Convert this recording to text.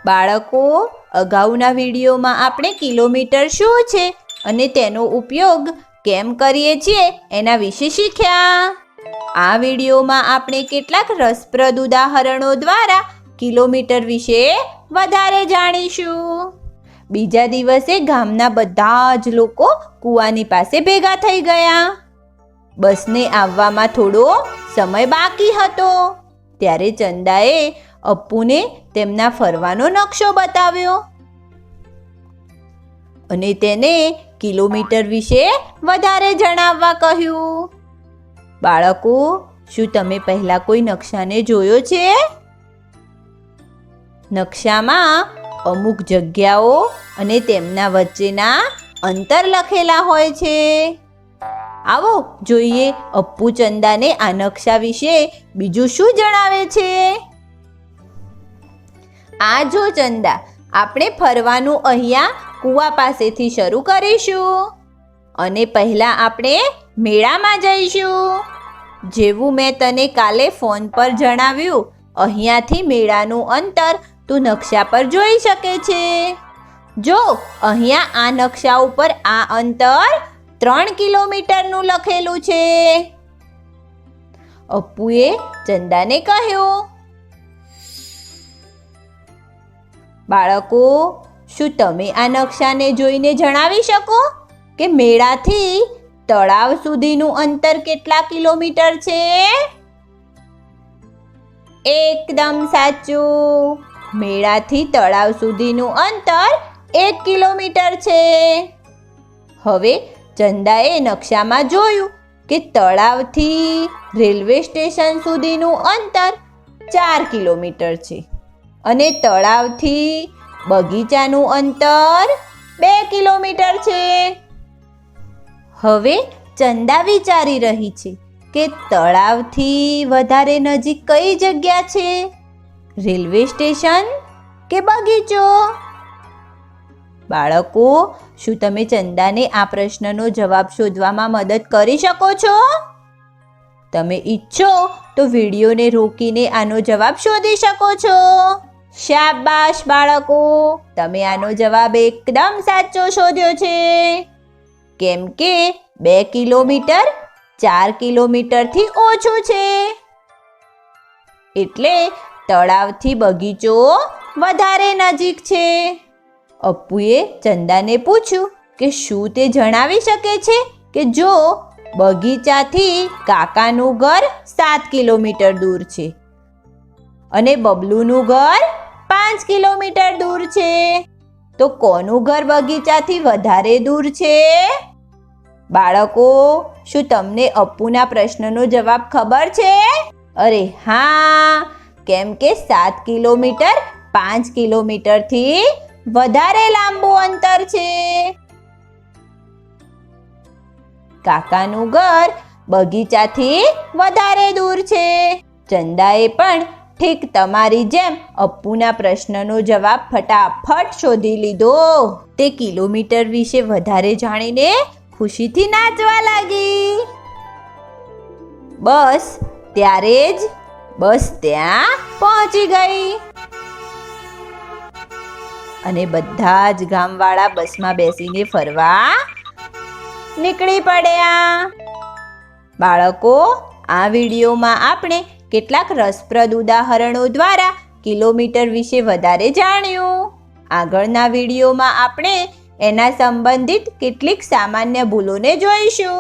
બાળકો, અગાઉના વિડીયોમાં આપણે કિલોમીટર શું છે અને તેનો ઉપયોગ કેમ કરીએ છીએ એના વિશે શીખ્યા. આ વિડીયોમાં આપણે કેટલાક રસપ્રદ ઉદાહરણો દ્વારા કિલોમીટર વિશે વધારે જાણીશું. બીજા દિવસે ગામના બધા જ લોકો કૂવાની પાસે ભેગા થઈ ગયા. બસને આવવામાં થોડો સમય બાકી હતો ત્યારે ચંદાએ અપ્પુને તેમના ફરવાનો નકશો બતાવ્યો અને તેને કિલોમીટર વિશે વધારે જણાવવા કહ્યું. બાળકો, શું તમે પહેલા કોઈ નકશાને જોયો છે? નકશામાં અમુક જગ્યાઓ અને તેમના વચ્ચેના અંતર લખેલા હોય છે. આવો જોઈએ અપ્પુ ચંદાને આ નકશા વિશે બીજું શું જણાવે છે. આ જો ચંદા, આપણે ફરવાનું અહીંયા કૂવા પાસેથી શરૂ કરીશું અને પહેલા આપણે મેળામાં જઈશું. જેવું મેં તને કાલે ફોન પર જણાવ્યું, અહીંયાથી મેળાનું અંતર તું નકશા પર જોઈ શકે છે. જો અહીંયા આ નકશા ઉપર આ અંતર 3 કિલોમીટરનું લખેલું છે. અપ્પુએ ચંદાને કહ્યું. બાળકો, શું તમે આ નકશાને જોઈને જણાવી શકો કે મેળાથી તળાવ સુધીનું અંતર કેટલા કિલોમીટર છે? એકદમ સાચું. મેળાથી તળાવ સુધીનું અંતર 1 કિલોમીટર છે. હવે ચંદાએ નકશામાં જોયું કે તળાવથી રેલવે સ્ટેશન સુધીનું અંતર 4 કિલોમીટર છે અને તળાવથી બગીચાનું અંતર 2 કિલોમીટર છે. હવે ચંદા વિચારી રહી છે કે તળાવથી વધારે નજીક કઈ જગ્યા છે, રેલવે સ્ટેશન કે બગીચો? બાળકો, શું તમે ચંદાને આ પ્રશ્નનો જવાબ શોધવામાં મદદ કરી શકો છો? તમે ઈચ્છો તો વિડીયોને રોકીને આનો જવાબ શોધી શકો છો. શાબાશ બાળકો, તમે આનો જવાબ એકદમ સાચો શોધ્યો છે. કેમ કે 2 કિલોમીટર 4 કિલોમીટરથી ઓછું છે. એટલે તળાવથી બગીચો વધારે નજીક છે. અપ્પુએ ચંદાને પૂછ્યું કે શું તે જણાવી શકે છે કે જો બગીચાથી કાકાનું ઘર 7 કિલોમીટર દૂર છે અને બબલુનું ઘર 5 કિલોમીટર દૂર છે, તો કોનું ઘર બગીચાથી વધારે દૂર છે? બાળકો, શું તમને અપ્પુના પ્રશ્નનો જવાબ ખબર છે? અરે હા, કેમ કે 7 કિલોમીટર 5 કિલોમીટરથી વધારે લાંબુ અંતર છે. કાકાનું ઘર બગીચાથી વધારે દૂર છે. ચંદાએ પણ ઠીક તમારી જેમ અપ્પુના પ્રશ્નનો જવાબ ફટાફટ શોધી લીધો. તે કિલોમીટર વિશે વધારે જાણીને ખુશીથી નાચવા લાગી. બસ ત્યારે જ બસ ત્યાં પહોંચી ગઈ અને બધા જ ગામવાળા બસમાં બેસીને ફરવા નીકળી પડ્યા. બાળકો, આ વિડીયોમાં આપણે કેટલાક રસપ્રદ ઉદાહરણો દ્વારા કિલોમીટર વિશે વધારે જાણ્યું. આગળના વિડીયોમાં આપણે એના સંબંધિત કેટલીક સામાન્ય ભૂલોને જોઈશું.